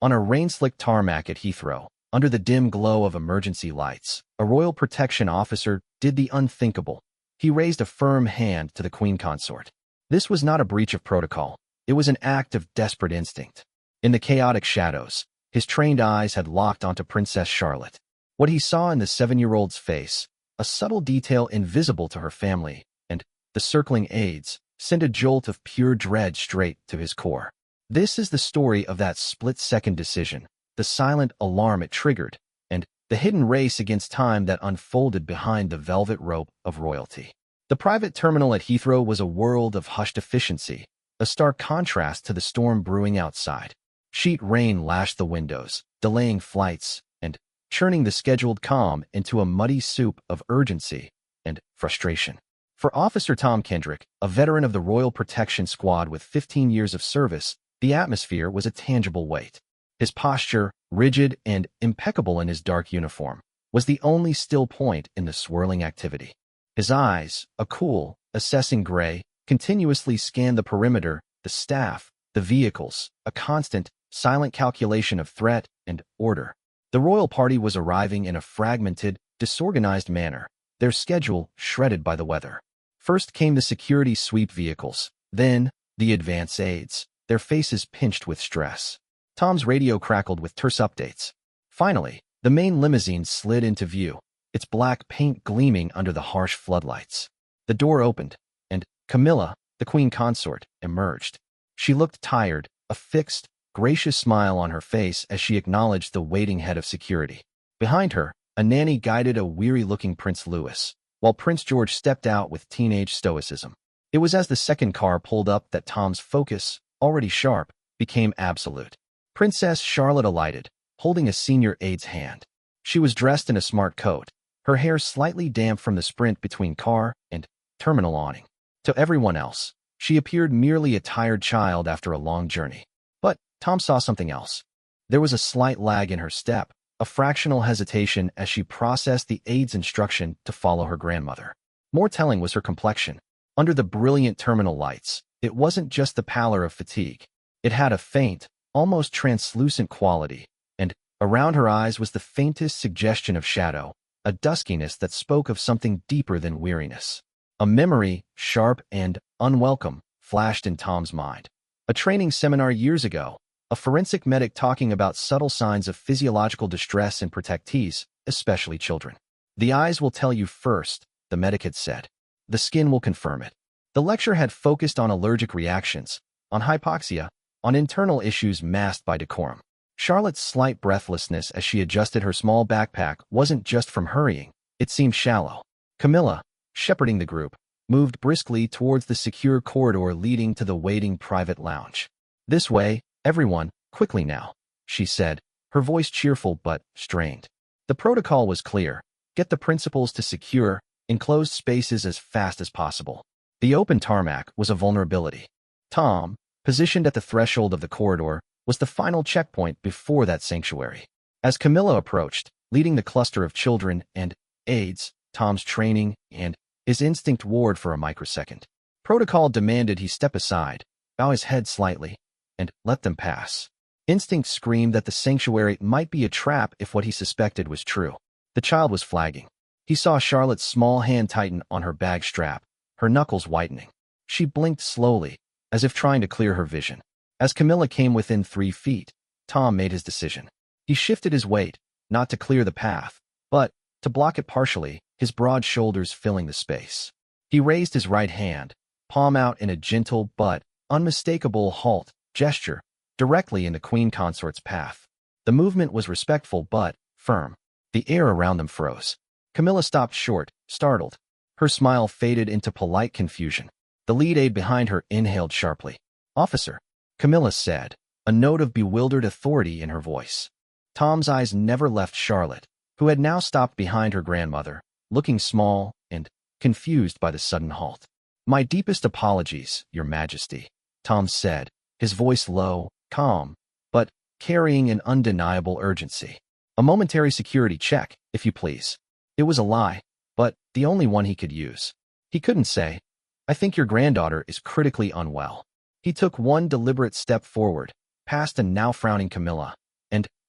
On a rain-slicked tarmac at Heathrow, under the dim glow of emergency lights, a royal protection officer did the unthinkable. He raised a firm hand to the Queen Consort. This was not a breach of protocol. It was an act of desperate instinct. In the chaotic shadows, his trained eyes had locked onto Princess Charlotte. What he saw in the 7-year-old's face, a subtle detail invisible to her family, and the circling aides, sent a jolt of pure dread straight to his core. This is the story of that split-second decision, the silent alarm it triggered, and the hidden race against time that unfolded behind the velvet rope of royalty. The private terminal at Heathrow was a world of hushed efficiency, a stark contrast to the storm brewing outside. Sheet rain lashed the windows, delaying flights and churning the scheduled calm into a muddy soup of urgency and frustration. For Officer Tom Kendrick, a veteran of the Royal Protection Squad with 15 years of service, the atmosphere was a tangible weight. His posture, rigid and impeccable in his dark uniform, was the only still point in the swirling activity. His eyes, a cool, assessing gray, continuously scanned the perimeter, the staff, the vehicles, a constant, silent calculation of threat and order. The royal party was arriving in a fragmented, disorganized manner, their schedule shredded by the weather. First came the security sweep vehicles, then the advance aides, their faces pinched with stress. Tom's radio crackled with terse updates. Finally, the main limousine slid into view, its black paint gleaming under the harsh floodlights. The door opened, and Camilla, the Queen Consort, emerged. She looked tired, a fixed, gracious smile on her face as she acknowledged the waiting head of security. Behind her, a nanny guided a weary-looking Prince Louis, while Prince George stepped out with teenage stoicism. It was as the second car pulled up that Tom's focus, already sharp, became absolute. Princess Charlotte alighted, holding a senior aide's hand. She was dressed in a smart coat, her hair slightly damp from the sprint between car and terminal awning. To everyone else, she appeared merely a tired child after a long journey. But Tom saw something else. There was a slight lag in her step, a fractional hesitation as she processed the aide's instruction to follow her grandmother. More telling was her complexion. Under the brilliant terminal lights, it wasn't just the pallor of fatigue. It had a faint, almost translucent quality, and around her eyes was the faintest suggestion of shadow, a duskiness that spoke of something deeper than weariness. A memory, sharp and unwelcome, flashed in Tom's mind. A training seminar years ago, a forensic medic talking about subtle signs of physiological distress in protectees, especially children. The eyes will tell you first, the medic had said. The skin will confirm it. The lecture had focused on allergic reactions, on hypoxia, on internal issues masked by decorum. Charlotte's slight breathlessness as she adjusted her small backpack wasn't just from hurrying, it seemed shallow. Camilla, shepherding the group, moved briskly towards the secure corridor leading to the waiting private lounge. This way, everyone, quickly now, she said, her voice cheerful but strained. The protocol was clear. Get the principals to secure, enclosed spaces as fast as possible. The open tarmac was a vulnerability. Tom, positioned at the threshold of the corridor, was the final checkpoint before that sanctuary. As Camilla approached, leading the cluster of children and aides, Tom's training and his instinct warred for a microsecond. Protocol demanded he step aside, bow his head slightly, and let them pass. Instinct screamed that the sanctuary might be a trap if what he suspected was true. The child was flagging. He saw Charlotte's small hand tighten on her bag strap, her knuckles whitening. She blinked slowly, as if trying to clear her vision. As Camilla came within 3 feet, Tom made his decision. He shifted his weight, not to clear the path, but to block it partially, his broad shoulders filling the space. He raised his right hand, palm out in a gentle but unmistakable halt gesture, directly in the Queen Consort's path. The movement was respectful but firm. The air around them froze. Camilla stopped short, startled. Her smile faded into polite confusion. The lead aide behind her inhaled sharply. "Officer," Camilla said, a note of bewildered authority in her voice. Tom's eyes never left Charlotte, who had now stopped behind her grandmother, looking small and confused by the sudden halt. "My deepest apologies, Your Majesty," Tom said, his voice low, calm, but carrying an undeniable urgency. "A momentary security check, if you please." It was a lie, but the only one he could use. He couldn't say, "I think your granddaughter is critically unwell." He took one deliberate step forward, past a now frowning Camilla,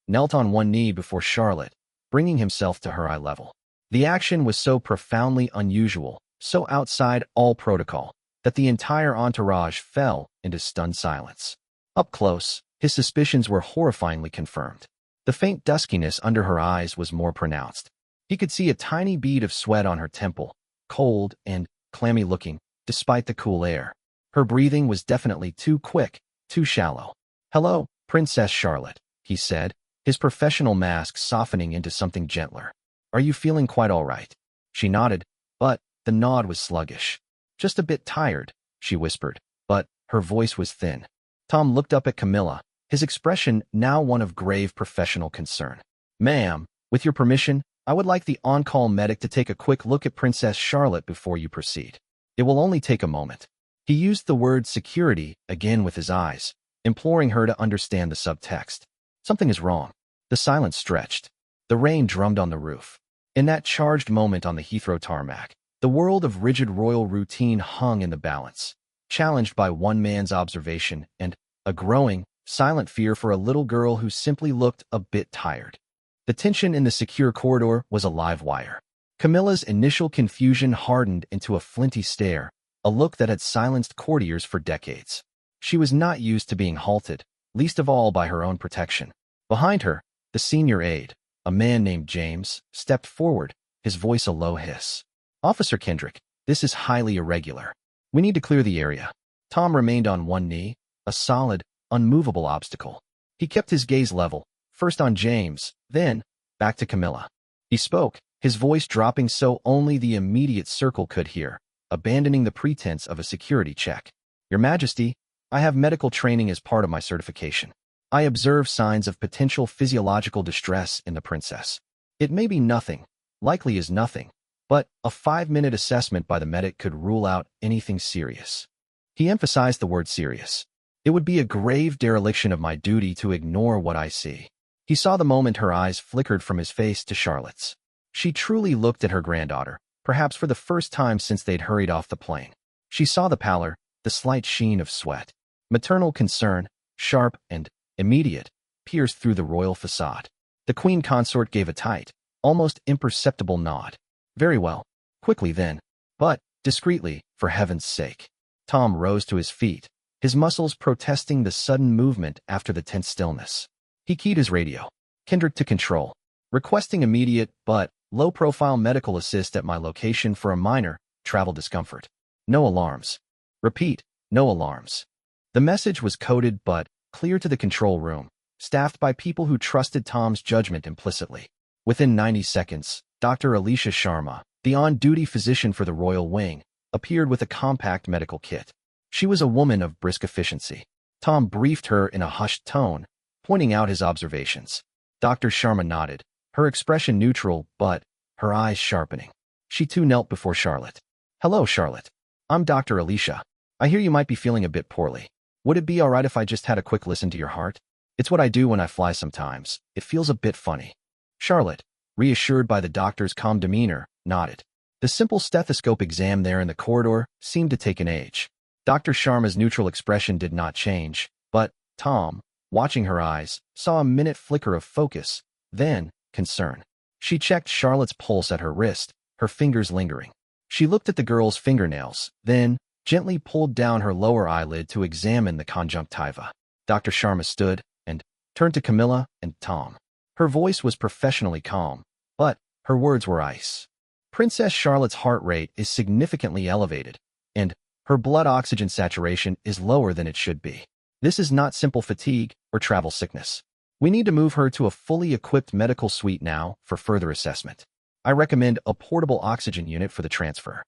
knelt on one knee before Charlotte, bringing himself to her eye level. The action was so profoundly unusual, so outside all protocol, that the entire entourage fell into stunned silence. Up close, his suspicions were horrifyingly confirmed. The faint duskiness under her eyes was more pronounced. He could see a tiny bead of sweat on her temple, cold and clammy looking, despite the cool air. Her breathing was definitely too quick, too shallow. "Hello, Princess Charlotte," he said, his professional mask softening into something gentler. "Are you feeling quite all right?" She nodded, but the nod was sluggish. "Just a bit tired," she whispered, but her voice was thin. Tom looked up at Camilla, his expression now one of grave professional concern. "Ma'am, with your permission, I would like the on-call medic to take a quick look at Princess Charlotte before you proceed. It will only take a moment." He used the word security again with his eyes, imploring her to understand the subtext. Something is wrong. The silence stretched. The rain drummed on the roof. In that charged moment on the Heathrow tarmac, the world of rigid royal routine hung in the balance, challenged by one man's observation and a growing, silent fear for a little girl who simply looked a bit tired. The tension in the secure corridor was a live wire. Camilla's initial confusion hardened into a flinty stare, a look that had silenced courtiers for decades. She was not used to being halted, least of all by her own protection. Behind her, the senior aide, a man named James, stepped forward, his voice a low hiss. "Officer Kendrick, this is highly irregular. We need to clear the area." Tom remained on one knee, a solid, unmovable obstacle. He kept his gaze level, first on James, then back to Camilla. He spoke, his voice dropping so only the immediate circle could hear, abandoning the pretense of a security check. "Your Majesty, I have medical training as part of my certification. I observe signs of potential physiological distress in the princess. It may be nothing, likely is nothing, but a 5-minute assessment by the medic could rule out anything serious." He emphasized the word serious. "It would be a grave dereliction of my duty to ignore what I see." He saw the moment her eyes flickered from his face to Charlotte's. She truly looked at her granddaughter, perhaps for the first time since they'd hurried off the plane. She saw the pallor, the slight sheen of sweat. Maternal concern, sharp and immediate, pierced through the royal facade. The queen consort gave a tight, almost imperceptible nod. "Very well. Quickly then. But discreetly, for heaven's sake." Tom rose to his feet, his muscles protesting the sudden movement after the tense stillness. He keyed his radio. "Kendrick to control. Requesting immediate but low-profile medical assist at my location for a minor travel discomfort. No alarms. Repeat, no alarms." The message was coded but clear to the control room, staffed by people who trusted Tom's judgment implicitly. Within 90 seconds, Dr. Alicia Sharma, the on-duty physician for the royal wing, appeared with a compact medical kit. She was a woman of brisk efficiency. Tom briefed her in a hushed tone, pointing out his observations. Dr. Sharma nodded, her expression neutral but her eyes sharpening. She too knelt before Charlotte. "Hello, Charlotte. I'm Dr. Alicia. I hear you might be feeling a bit poorly. Would it be all right if I just had a quick listen to your heart? It's what I do when I fly sometimes. It feels a bit funny." Charlotte, reassured by the doctor's calm demeanor, nodded. The simple stethoscope exam there in the corridor seemed to take an age. Dr. Sharma's neutral expression did not change, but Tom, watching her eyes, saw a minute flicker of focus, then concern. She checked Charlotte's pulse at her wrist, her fingers lingering. She looked at the girl's fingernails, then gently pulled down her lower eyelid to examine the conjunctiva. Dr. Sharma stood and turned to Camilla and Tom. Her voice was professionally calm, but her words were ice. "Princess Charlotte's heart rate is significantly elevated, and her blood oxygen saturation is lower than it should be. This is not simple fatigue or travel sickness. We need to move her to a fully equipped medical suite now for further assessment. I recommend a portable oxygen unit for the transfer."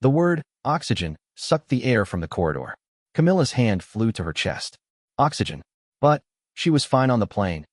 The word oxygen sucked the air from the corridor. Camilla's hand flew to her chest. "Oxygen. But she was fine on the plane."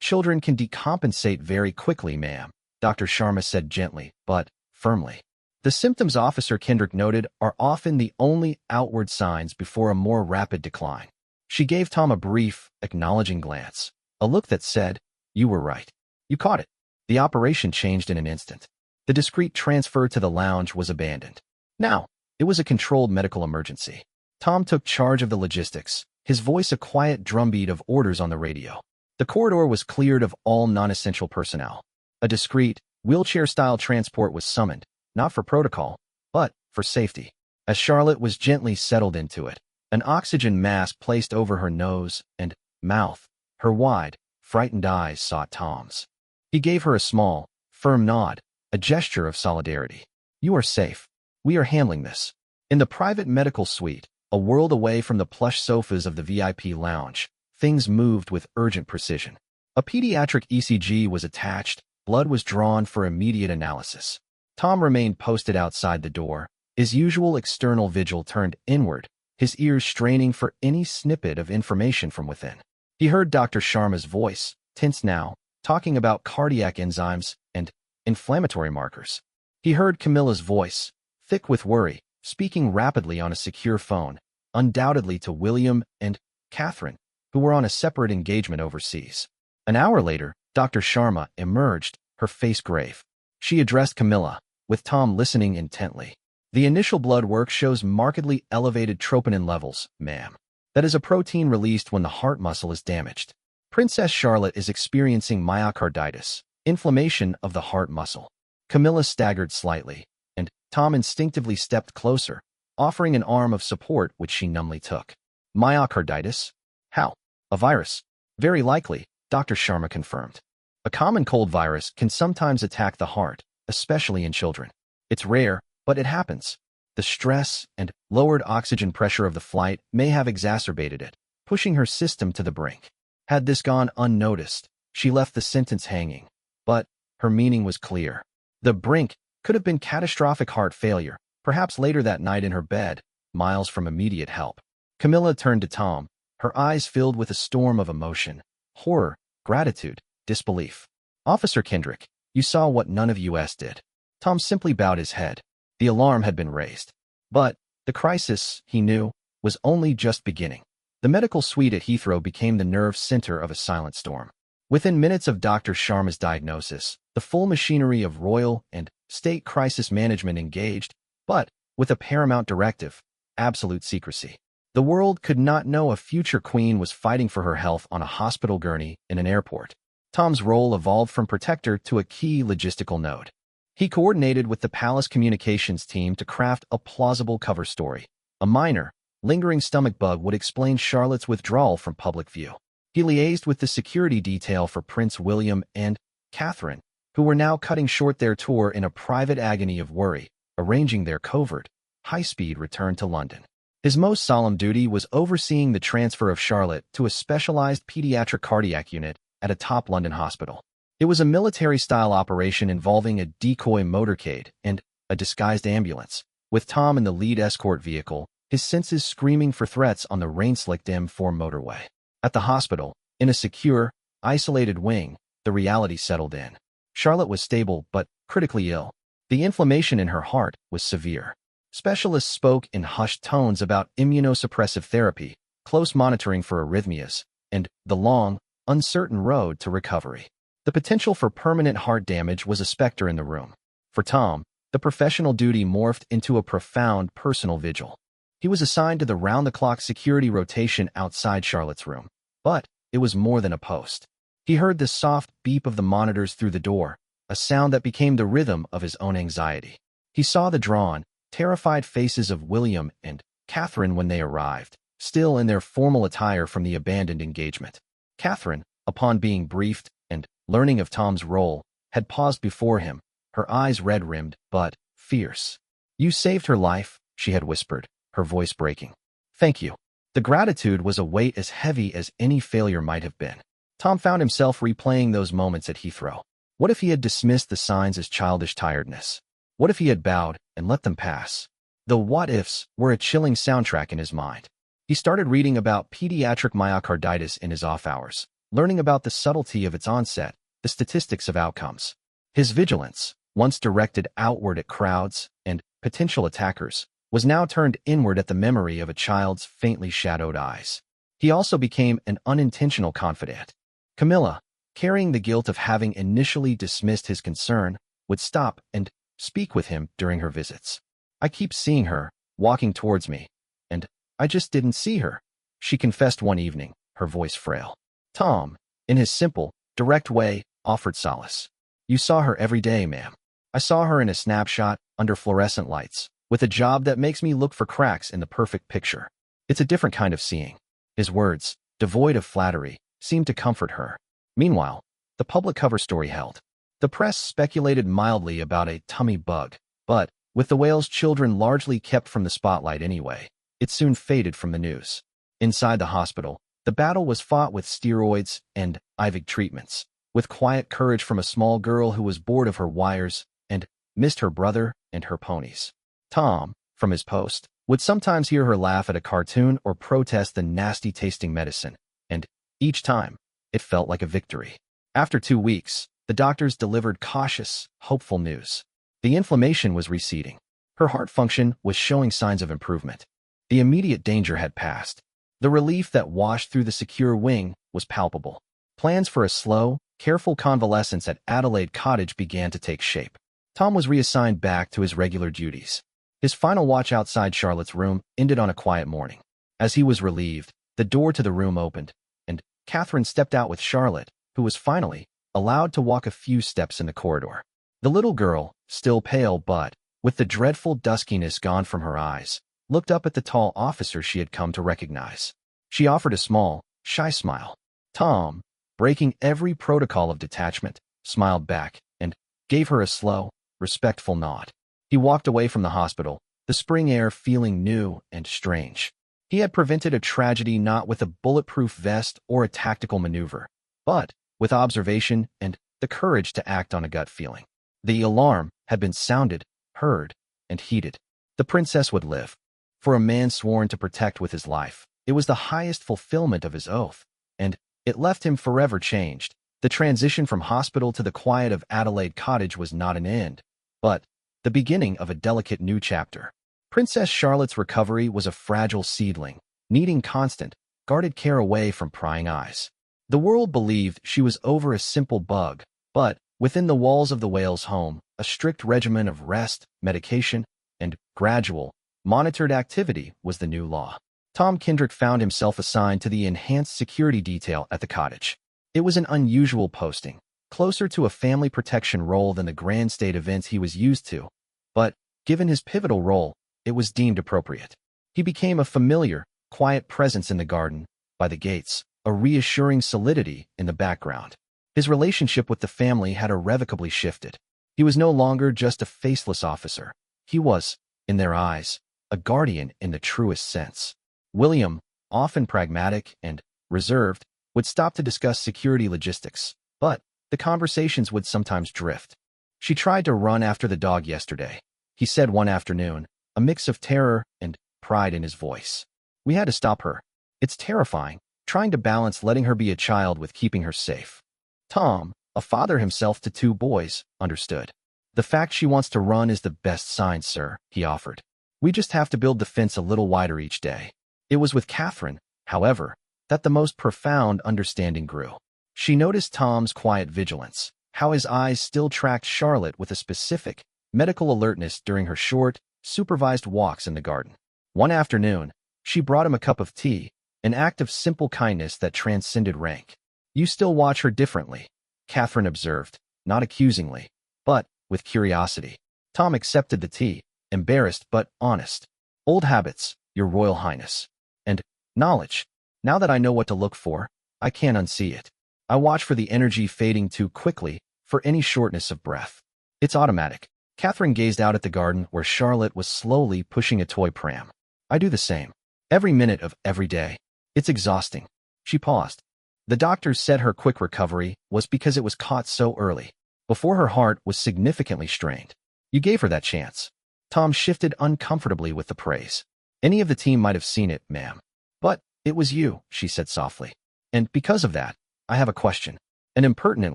"Children can decompensate very quickly, ma'am," Dr. Sharma said gently, but firmly. "The symptoms Officer Kendrick noted are often the only outward signs before a more rapid decline." She gave Tom a brief, acknowledging glance, a look that said, "You were right. You caught it." The operation changed in an instant. The discreet transfer to the lounge was abandoned. Now, it was a controlled medical emergency. Tom took charge of the logistics, his voice a quiet drumbeat of orders on the radio. The corridor was cleared of all non-essential personnel. A discreet, wheelchair-style transport was summoned, not for protocol, but for safety. As Charlotte was gently settled into it, an oxygen mask placed over her nose and mouth, her wide, frightened eyes sought Tom's. He gave her a small, firm nod, a gesture of solidarity. "You are safe. We are handling this." In the private medical suite, a world away from the plush sofas of the VIP lounge, things moved with urgent precision. A pediatric ECG was attached, blood was drawn for immediate analysis. Tom remained posted outside the door, his usual external vigil turned inward, his ears straining for any snippet of information from within. He heard Dr. Sharma's voice, tense now, talking about cardiac enzymes and inflammatory markers. He heard Camilla's voice, thick with worry, speaking rapidly on a secure phone, undoubtedly to William and Catherine, who were on a separate engagement overseas. An hour later, Dr. Sharma emerged, her face grave. She addressed Camilla, with Tom listening intently. "The initial blood work shows markedly elevated troponin levels, ma'am. That is a protein released when the heart muscle is damaged. Princess Charlotte is experiencing myocarditis, inflammation of the heart muscle." Camilla staggered slightly, and Tom instinctively stepped closer, offering an arm of support which she numbly took. "Myocarditis? How? A virus?" "Very likely," Dr. Sharma confirmed. "A common cold virus can sometimes attack the heart, especially in children. It's rare, but it happens. The stress and lowered oxygen pressure of the flight may have exacerbated it, pushing her system to the brink." Had this gone unnoticed, she left the sentence hanging, but her meaning was clear. The brink could have been catastrophic heart failure, perhaps later that night in her bed, miles from immediate help. Camilla turned to Tom, her eyes filled with a storm of emotion, horror, gratitude, disbelief. "Officer Kendrick, you saw what none of us did." Tom simply bowed his head. The alarm had been raised. But the crisis, he knew, was only just beginning. The medical suite at Heathrow became the nerve center of a silent storm. Within minutes of Dr. Sharma's diagnosis, the full machinery of royal and state crisis management engaged, but with a paramount directive: absolute secrecy. The world could not know a future queen was fighting for her health on a hospital gurney in an airport. Tom's role evolved from protector to a key logistical node. He coordinated with the palace communications team to craft a plausible cover story. A minor, lingering stomach bug would explain Charlotte's withdrawal from public view. He liaised with the security detail for Prince William and Catherine, who were now cutting short their tour in a private agony of worry, arranging their covert, high-speed return to London. His most solemn duty was overseeing the transfer of Charlotte to a specialized pediatric cardiac unit at a top London hospital. It was a military-style operation involving a decoy motorcade and a disguised ambulance, with Tom in the lead escort vehicle, his senses screaming for threats on the rain-slicked M4 motorway. At the hospital, in a secure, isolated wing, the reality settled in. Charlotte was stable but critically ill. The inflammation in her heart was severe. Specialists spoke in hushed tones about immunosuppressive therapy, close monitoring for arrhythmias, and the long, uncertain road to recovery. The potential for permanent heart damage was a specter in the room. For Tom, the professional duty morphed into a profound personal vigil. He was assigned to the round-the-clock security rotation outside Charlotte's room, but it was more than a post. He heard the soft beep of the monitors through the door, a sound that became the rhythm of his own anxiety. He saw the drawn, terrified faces of William and Catherine when they arrived, still in their formal attire from the abandoned engagement. Catherine, upon being briefed and learning of Tom's role, had paused before him, her eyes red-rimmed but fierce. "You saved her life," she had whispered, her voice breaking. "Thank you." The gratitude was a weight as heavy as any failure might have been. Tom found himself replaying those moments at Heathrow. What if he had dismissed the signs as childish tiredness? What if he had bowed and let them pass? The what-ifs were a chilling soundtrack in his mind. He started reading about pediatric myocarditis in his off hours, learning about the subtlety of its onset, the statistics of outcomes. His vigilance, once directed outward at crowds and potential attackers, was now turned inward at the memory of a child's faintly shadowed eyes. He also became an unintentional confidant. Camilla, carrying the guilt of having initially dismissed his concern, would stop and speak with him during her visits. "I keep seeing her, walking towards me, and I just didn't see her," she confessed one evening, her voice frail. Tom, In his simple, direct way, offered solace. You saw her every day, ma'am. I saw her in a snapshot, under fluorescent lights, with a job that makes me look for cracks in the perfect picture. It's a different kind of seeing. His words, devoid of flattery, seemed to comfort her. Meanwhile, the public cover story held. The press speculated mildly about a tummy bug, but, with the whale's children largely kept from the spotlight anyway, it soon faded from the news. Inside the hospital, the battle was fought with steroids and IV treatments, with quiet courage from a small girl who was bored of her wires and missed her brother and her ponies. Tom, from his post, would sometimes hear her laugh at a cartoon or protest the nasty-tasting medicine, and each time, it felt like a victory. After 2 weeks, the doctors delivered cautious, hopeful news. The inflammation was receding. Her heart function was showing signs of improvement. The immediate danger had passed. The relief that washed through the secure wing was palpable. Plans for a slow, careful convalescence at Adelaide Cottage began to take shape. Tom was reassigned back to his regular duties. His final watch outside Charlotte's room ended on a quiet morning. As he was relieved, the door to the room opened, and Catherine stepped out with Charlotte, who was finally allowed to walk a few steps in the corridor. The little girl, still pale but, with the dreadful duskiness gone from her eyes, looked up at the tall officer she had come to recognize. She offered a small, shy smile. Tom, breaking every protocol of detachment, smiled back and gave her a slow, respectful nod. He walked away from the hospital, the spring air feeling new and strange. He had prevented a tragedy not with a bulletproof vest or a tactical maneuver, but with observation and the courage to act on a gut feeling. The alarm had been sounded, heard, and heeded. The princess would live. For a man sworn to protect with his life, it was the highest fulfillment of his oath, and it left him forever changed. The transition from hospital to the quiet of Adelaide Cottage was not an end, but the beginning of a delicate new chapter. Princess Charlotte's recovery was a fragile seedling, needing constant, guarded care away from prying eyes. The world believed she was over a simple bug, but within the walls of the whale's home, a strict regimen of rest, medication, and gradual, monitored activity was the new law. Tom Kendrick found himself assigned to the enhanced security detail at the cottage. It was an unusual posting, closer to a family protection role than the grand state events he was used to, but, given his pivotal role, it was deemed appropriate. He became a familiar, quiet presence in the garden, by the gates, a reassuring solidity in the background. His relationship with the family had irrevocably shifted. He was no longer just a faceless officer. He was, in their eyes, a guardian in the truest sense. William, often pragmatic and reserved, would stop to discuss security logistics, but the conversations would sometimes drift. She tried to run after the dog yesterday, he said one afternoon, a mix of terror and pride in his voice. We had to stop her. It's terrifying, trying to balance letting her be a child with keeping her safe. Tom, a father himself to 2 boys, understood. The fact she wants to run is the best sign, sir, he offered. We just have to build the fence a little wider each day. It was with Catherine, however, that the most profound understanding grew. She noticed Tom's quiet vigilance, how his eyes still tracked Charlotte with a specific, medical alertness during her short, supervised walks in the garden. One afternoon, she brought him a cup of tea, an act of simple kindness that transcended rank. You still watch her differently, Catherine observed, not accusingly, but with curiosity. Tom accepted the tea, embarrassed but honest. Old habits, Your Royal Highness. And knowledge. Now that I know what to look for, I can't unsee it. I watch for the energy fading too quickly, for any shortness of breath. It's automatic. Catherine gazed out at the garden where Charlotte was slowly pushing a toy pram. I do the same. Every minute of every day. It's exhausting. She paused. The doctors said her quick recovery was because it was caught so early, before her heart was significantly strained. You gave her that chance. Tom shifted uncomfortably with the praise. Any of the team might have seen it, ma'am. But it was you, she said softly. And because of that, I have a question. An impertinent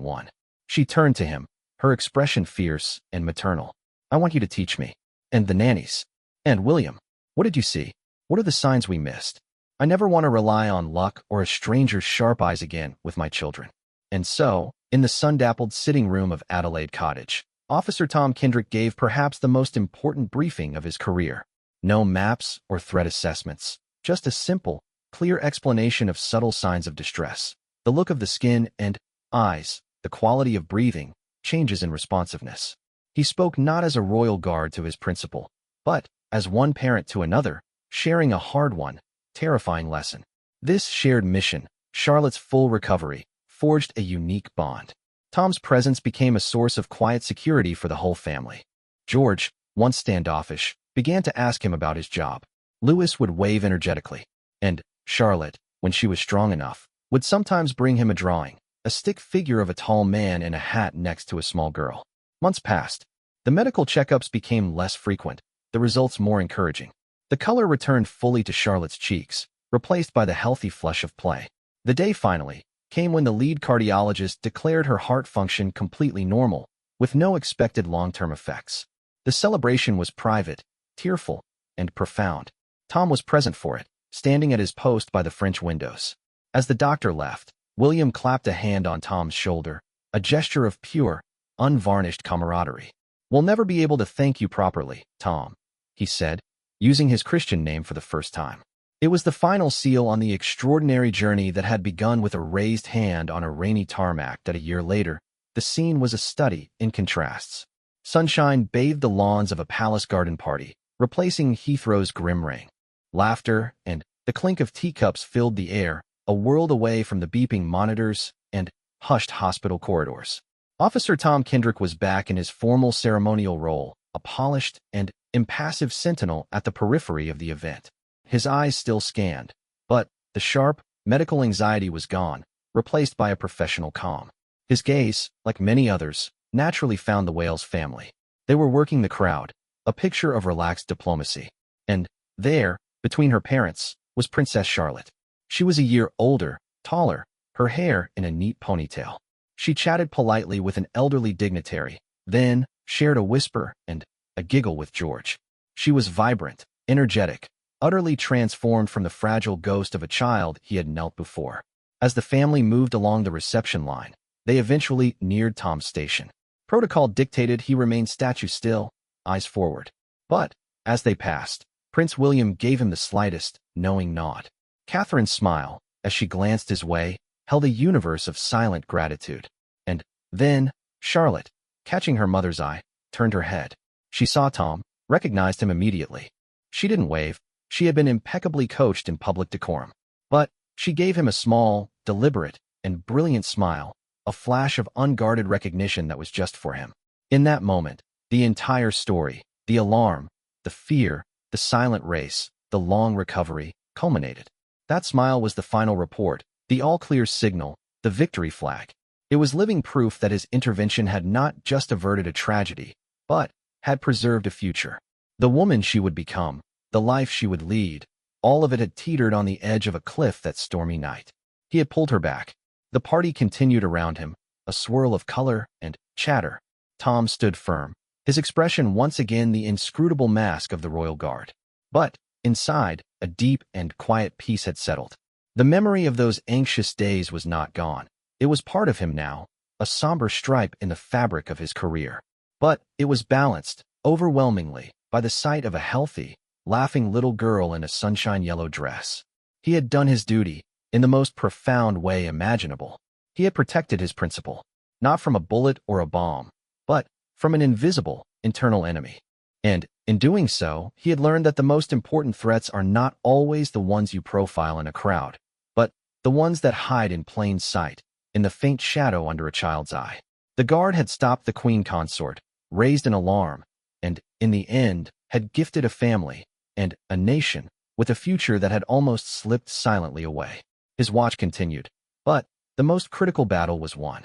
one. She turned to him, her expression fierce and maternal. I want you to teach me. And the nannies. And William. What did you see? What are the signs we missed? I never want to rely on luck or a stranger's sharp eyes again with my children. And so, in the sun-dappled sitting room of Adelaide Cottage, Officer Tom Kendrick gave perhaps the most important briefing of his career. No maps or threat assessments, just a simple, clear explanation of subtle signs of distress. The look of the skin and eyes, the quality of breathing, changes in responsiveness. He spoke not as a royal guard to his principal, but as one parent to another, sharing a hard-won, terrifying lesson. This shared mission, Charlotte's full recovery, forged a unique bond. Tom's presence became a source of quiet security for the whole family. George, once standoffish, began to ask him about his job. Louis would wave energetically, and Charlotte, when she was strong enough, would sometimes bring him a drawing, a stick figure of a tall man in a hat next to a small girl. Months passed. The medical checkups became less frequent, the results more encouraging. The color returned fully to Charlotte's cheeks, replaced by the healthy flush of play. The day finally came when the lead cardiologist declared her heart function completely normal, with no expected long-term effects. The celebration was private, tearful, and profound. Tom was present for it, standing at his post by the French windows. As the doctor left, William clapped a hand on Tom's shoulder, a gesture of pure, unvarnished camaraderie. "We'll never be able to thank you properly, Tom," he said, using his Christian name for the first time. It was the final seal on the extraordinary journey that had begun with a raised hand on a rainy tarmac that a year later, the scene was a study in contrasts. Sunshine bathed the lawns of a palace garden party, replacing Heathrow's grim rain. Laughter and the clink of teacups filled the air, a world away from the beeping monitors and hushed hospital corridors. Officer Tom Kendrick was back in his formal ceremonial role, a polished and impassive sentinel at the periphery of the event. His eyes still scanned, but the sharp, medical anxiety was gone, replaced by a professional calm. His gaze, like many others, naturally found the Wales family. They were working the crowd, a picture of relaxed diplomacy. And there, between her parents, was Princess Charlotte. She was a year older, taller, her hair in a neat ponytail. She chatted politely with an elderly dignitary, then shared a whisper and a giggle with George. She was vibrant, energetic, utterly transformed from the fragile ghost of a child he had knelt before. As the family moved along the reception line, they eventually neared Tom's station. Protocol dictated he remain statue still, eyes forward. But, as they passed, Prince William gave him the slightest, knowing nod. Catherine's smile, as she glanced his way, held a universe of silent gratitude. And then, Charlotte, catching her mother's eye, turned her head. She saw Tom, recognized him immediately. She didn't wave. She had been impeccably coached in public decorum. But she gave him a small, deliberate, and brilliant smile, a flash of unguarded recognition that was just for him. In that moment, the entire story, the alarm, the fear, the silent race, the long recovery, culminated. That smile was the final report, the all-clear signal, the victory flag. It was living proof that his intervention had not just averted a tragedy, but had preserved a future. The woman she would become, the life she would lead, all of it had teetered on the edge of a cliff that stormy night. He had pulled her back. The party continued around him, a swirl of color and chatter. Tom stood firm, his expression once again the inscrutable mask of the royal guard. But, inside, a deep and quiet peace had settled. The memory of those anxious days was not gone. It was part of him now, a somber stripe in the fabric of his career. But it was balanced, overwhelmingly, by the sight of a healthy, laughing little girl in a sunshine-yellow dress. He had done his duty, in the most profound way imaginable. He had protected his principal, not from a bullet or a bomb, but from an invisible, internal enemy. And, in doing so, he had learned that the most important threats are not always the ones you profile in a crowd, but the ones that hide in plain sight, in the faint shadow under a child's eye. The guard had stopped the queen consort, raised an alarm, and, in the end, had gifted a family, and a nation, with a future that had almost slipped silently away. His watch continued, but the most critical battle was won.